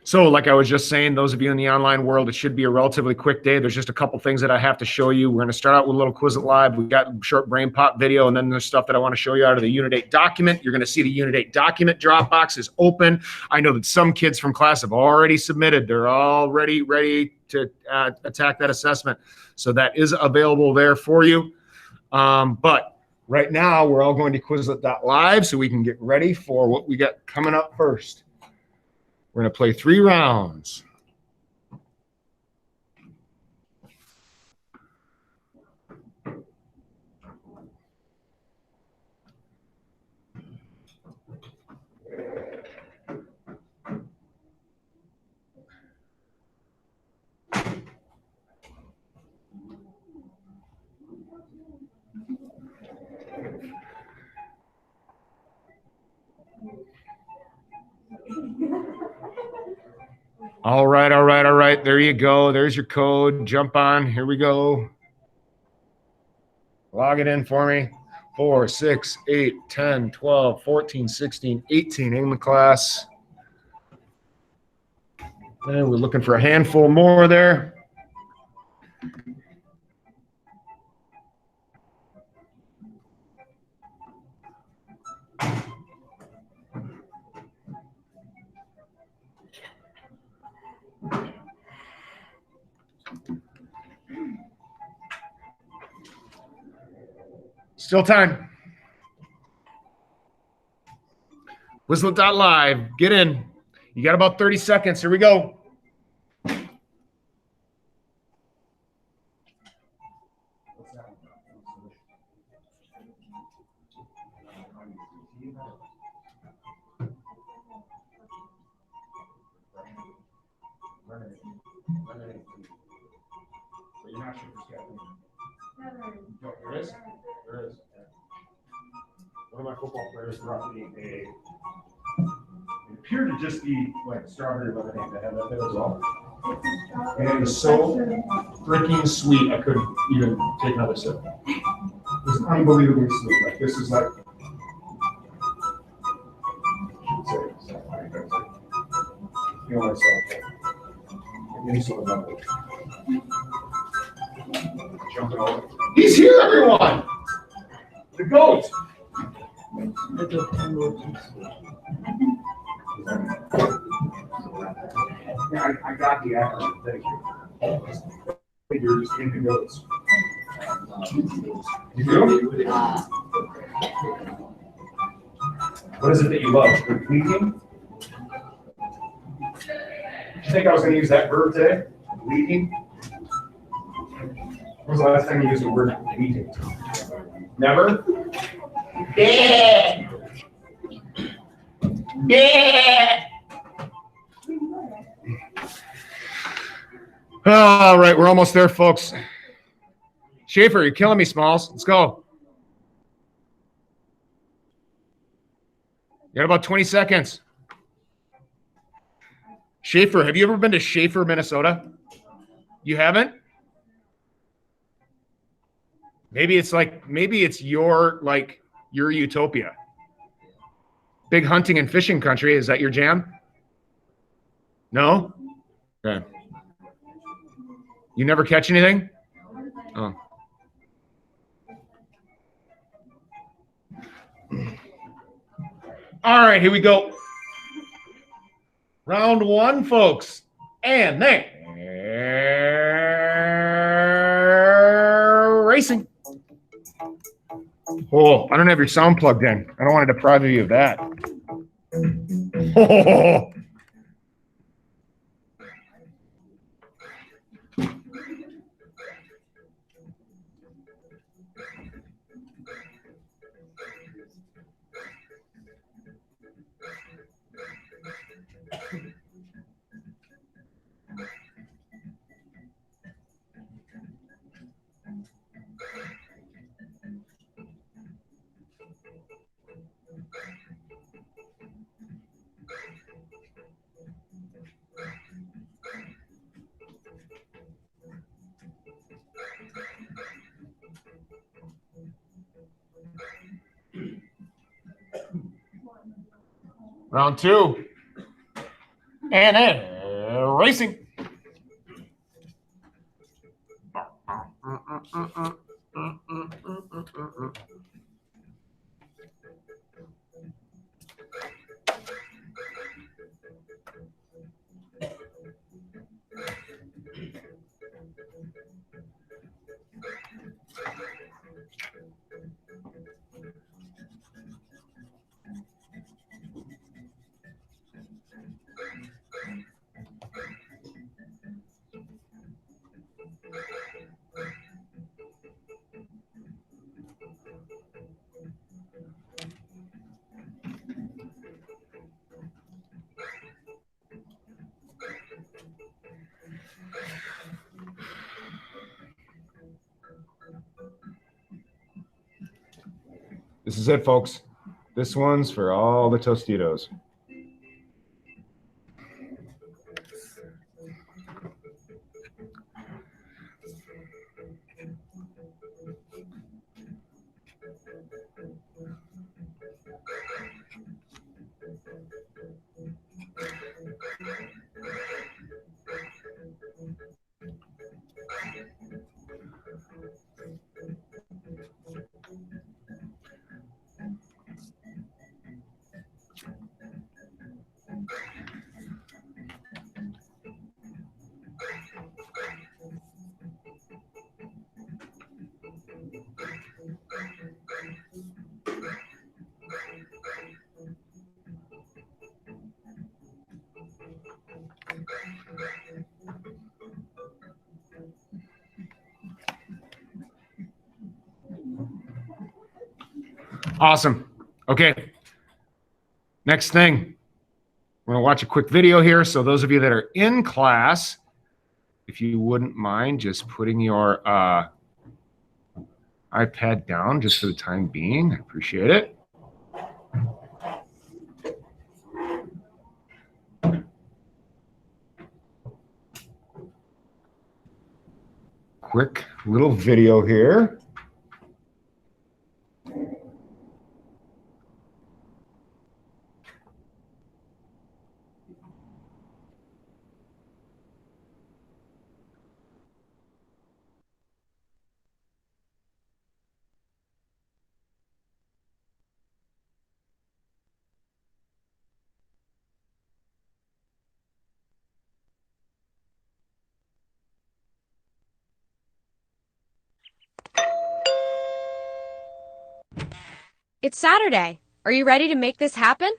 So like I was just saying, those of you in the online world, it should be a relatively quick day. There's just a couple things that I have to show you. We're going to start out with a little Quizlet Live. We've got short brain pop video, and then there's stuff that I want to show you out of the Unit 8 document. You're going to see the Unit 8 document Dropbox is open. I know that some kids from class have already submitted. They're already ready to attack that assessment. So that is available there for you. But right now, we're all going to Quizlet.live so we can get ready for what we got coming up first. We're going to play 3 rounds. All right, all right, all right. There you go. There's your code. Jump on. Here we go. Log it in for me. 4, 6, 8, 10, 12, 14, 16, 18 in the class. And we're looking for a handful more there. Still time. Quizlet.live. Get in. You got about 30 seconds. Here we go. There is? There is. One of my football players brought me it appeared to just be like strawberry lemonade that had that bit as well. And it was so freaking sweet, I couldn't even take another sip. It was unbelievably sweet. Like, this is like, feel myself. Jumping over. He's here, everyone! The GOAT! Yeah, I got the acronym, thank you. You're just in the GOATs. You do? What is it that you love? Leaking? Did you think I was going to use that verb today? Leaking? When was the last time you used the word leaking? Never? Yeah. Yeah. All right, we're almost there, folks. Schaefer, you're killing me, Smalls. Let's go. You got about 20 seconds. Schaefer, have you ever been to Schaefer, Minnesota? You haven't? Maybe it's your utopia. Big hunting and fishing country. Is that your jam? No? Okay. You never catch anything? Oh. All right, here we go. Round 1, folks. And then racing. Oh, I don't have your sound plugged in. I don't want to deprive you of that. Oh. Round 2. And then racing. This is it, folks. This one's for all the Tostitos. Awesome. Okay. Next thing, we're going to watch a quick video here. So those of you that are in class, if you wouldn't mind just putting your iPad down just for the time being, I appreciate it. Quick little video here. It's Saturday. Are you ready to make this happen?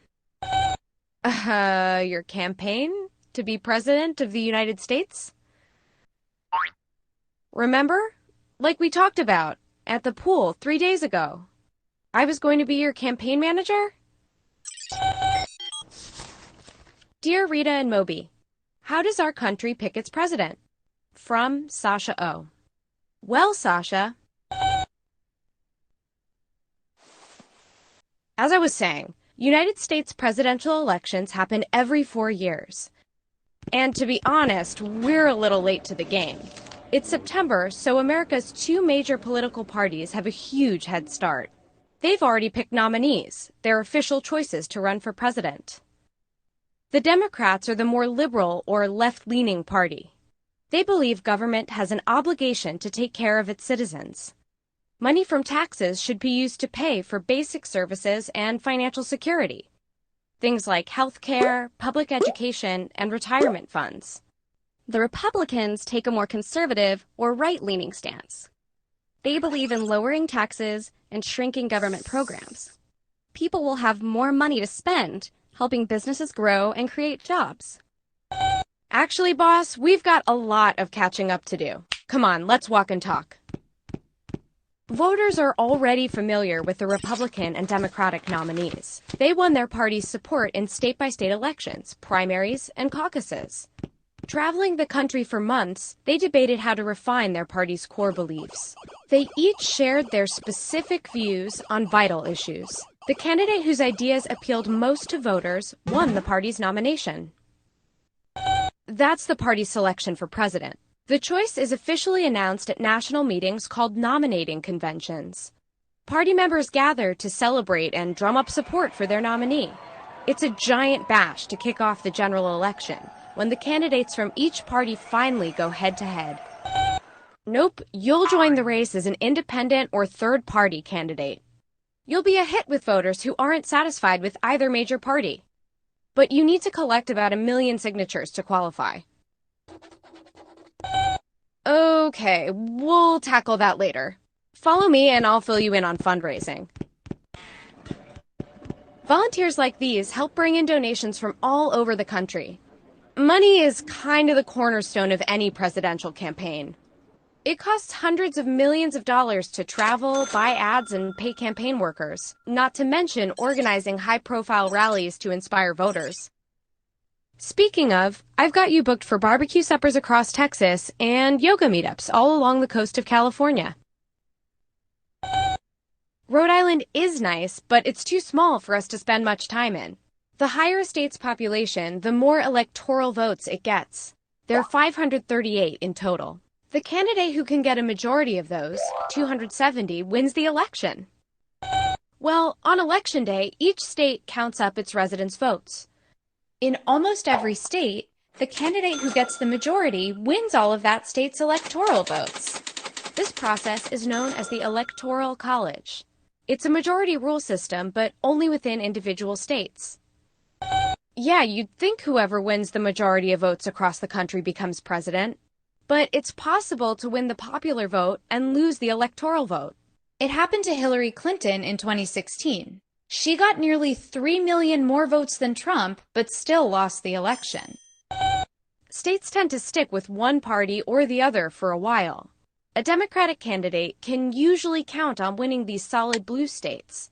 Your campaign to be president of the United States? Remember? Like we talked about at the pool 3 days ago. I was going to be your campaign manager? Dear Rita and Moby, how does our country pick its president? From Sasha O. Well, Sasha, as I was saying, United States presidential elections happen every 4 years. And to be honest, we're a little late to the game. It's September, so America's 2 major political parties have a huge head start. They've already picked nominees, their official choices to run for president. The Democrats are the more liberal or left-leaning party. They believe government has an obligation to take care of its citizens. Money from taxes should be used to pay for basic services and financial security. Things like health care, public education, and retirement funds. The Republicans take a more conservative or right-leaning stance. They believe in lowering taxes and shrinking government programs. People will have more money to spend, helping businesses grow and create jobs. Actually, boss, we've got a lot of catching up to do. Come on, let's walk and talk. Voters are already familiar with the Republican and Democratic nominees. They won their party's support in state-by-state elections, primaries, and caucuses. Traveling the country for months, they debated how to refine their party's core beliefs. They each shared their specific views on vital issues. The candidate whose ideas appealed most to voters won the party's nomination. That's the party's selection for president. The choice is officially announced at national meetings called nominating conventions. Party members gather to celebrate and drum up support for their nominee. It's a giant bash to kick off the general election, when the candidates from each party finally go head-to-head. Nope, you'll join the race as an independent or third-party candidate. You'll be a hit with voters who aren't satisfied with either major party. But you need to collect about 1 million signatures to qualify. Okay, we'll tackle that later. Follow me and I'll fill you in on fundraising. Volunteers like these help bring in donations from all over the country. Money is kind of the cornerstone of any presidential campaign. It costs hundreds of millions of dollars to travel, buy ads, and pay campaign workers, not to mention organizing high-profile rallies to inspire voters. Speaking of, I've got you booked for barbecue suppers across Texas and yoga meetups all along the coast of California. Rhode Island is nice, but it's too small for us to spend much time in. The higher a state's population, the more electoral votes it gets. There are 538 in total. The candidate who can get a majority of those, 270, wins the election. Well, on election day, each state counts up its residents' votes. In almost every state, the candidate who gets the majority wins all of that state's electoral votes. This process is known as the Electoral College. It's a majority rule system, but only within individual states. Yeah, you'd think whoever wins the majority of votes across the country becomes president, but it's possible to win the popular vote and lose the electoral vote. It happened to Hillary Clinton in 2016. She got nearly 3 million more votes than Trump, but still lost the election. States tend to stick with one party or the other for a while. A Democratic candidate can usually count on winning these solid blue states,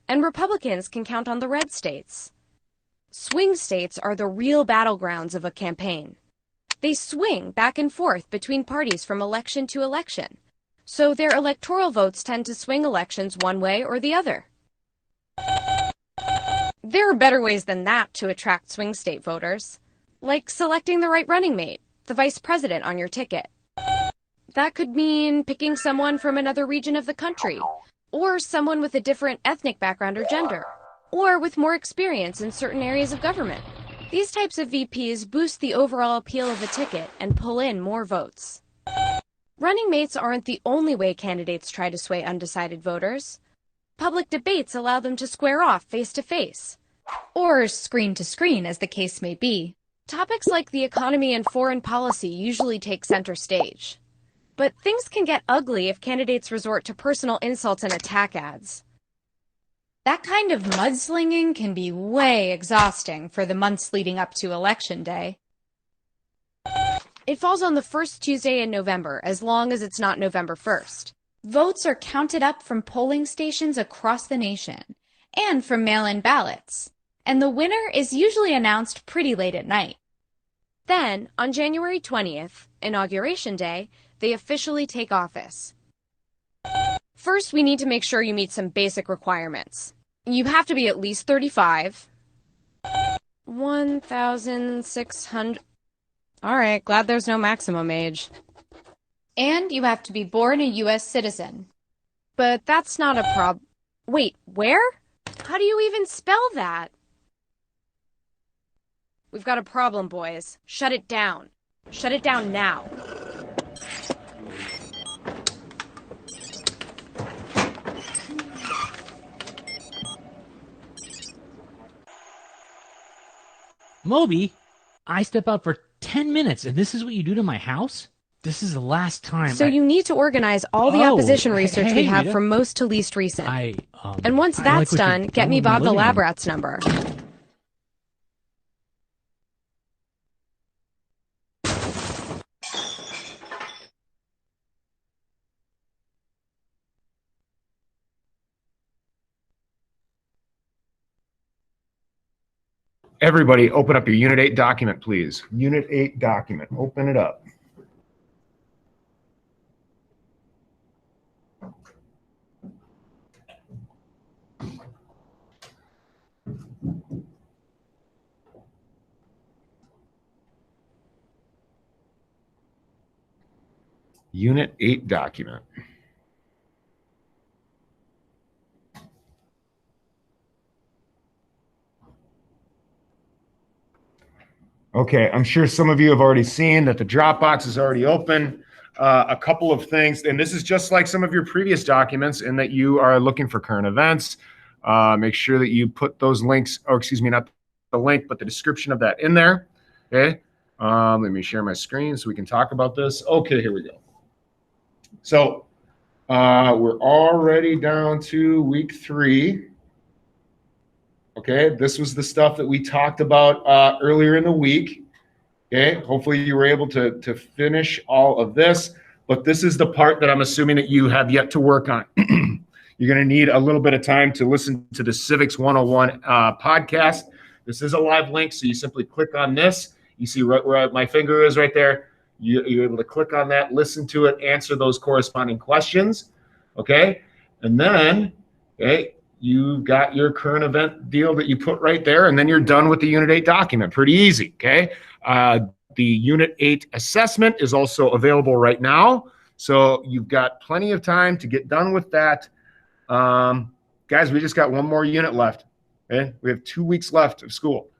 and Republicans can count on the red states. Swing states are the real battlegrounds of a campaign. They swing back and forth between parties from election to election, so their electoral votes tend to swing elections one way or the other. There are better ways than that to attract swing state voters, like selecting the right running mate, the vice president on your ticket. That could mean picking someone from another region of the country, or someone with a different ethnic background or gender, or with more experience in certain areas of government. These types of VPs boost the overall appeal of a ticket and pull in more votes. Running mates aren't the only way candidates try to sway undecided voters. Public debates allow them to square off face-to-face, or screen-to-screen, as the case may be. Topics like the economy and foreign policy usually take center stage. But things can get ugly if candidates resort to personal insults and attack ads. That kind of mudslinging can be way exhausting for the months leading up to Election Day. It falls on the first Tuesday in November, as long as it's not November 1st. Votes are counted up from polling stations across the nation, and from mail-in ballots, and the winner is usually announced pretty late at night. Then, on January 20th, Inauguration Day, they officially take office. First, we need to make sure you meet some basic requirements. You have to be at least 35. 1,600. All right, glad there's no maximum age. And you have to be born a U.S. citizen. But that's not a problem. Wait, where? How do you even spell that? We've got a problem, boys. Shut it down. Shut it down now. Moby, I step out for 10 minutes and this is what you do to my house? This is the last time. So you need to organize all the opposition research we have Rita. from most to least recent. And once that's done, get me Bob the lab rat's number. Everybody, open up your Unit 8 document, please. Unit 8 document. Open it up. Unit 8 document. Okay, I'm sure some of you have already seen that the Dropbox is already open. A couple of things, and this is just like some of your previous documents in that you are looking for current events. Make sure that you put those links, or excuse me, not the link, but the description of that in there. Okay, let me share my screen so we can talk about this. Okay, here we go. So we're already down to week 3. Okay, this was the stuff that we talked about earlier in the week. Okay, hopefully you were able to finish all of this, but this is the part that I'm assuming that you have yet to work on. You're going to need a little bit of time to listen to the Civics 101 podcast. This is a live link, so you simply click on this. You see right where my finger is right there. You're able to click on that, listen to it, answer those corresponding questions. Okay, and then, okay, you've got your current event deal that you put right there, and then you're done with the Unit 8 document. Pretty easy, okay? The Unit 8 assessment is also available right now, so you've got plenty of time to get done with that. Guys, we just got one more unit left, okay? We have 2 weeks left of school.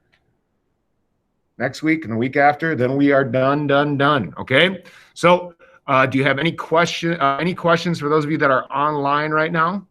Next week and the week after, then we are done, okay? So do you have any questions for those of you that are online right now?